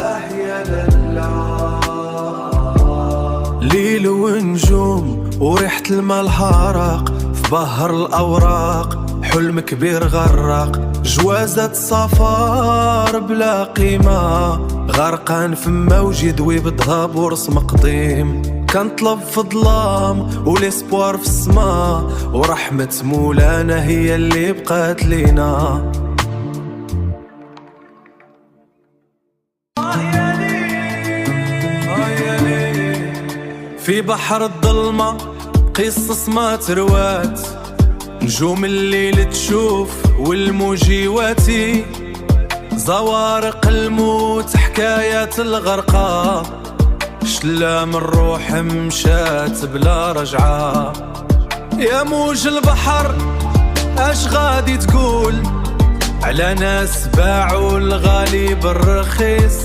يا لله. ليل ونجوم وريحة الماء الحرق في بحر الأوراق، حلم كبير غرق، جوازة سفر بلا قيمة، غرقان في موج يدوي بالذهب ورسم قديم. كنطلب في ظلام والاسبوار في السما، ورحمة مولانا هي اللي بقات لينا. في بحر الظلمة قصص ما تروات، نجوم الليل تشوف والموج يواتي، زوارق الموت حكايات الغرقى، شلام الروح مشات بلا رجعة. يا موج البحر اش غادي تقول على ناس باعوا الغالي بالرخيص،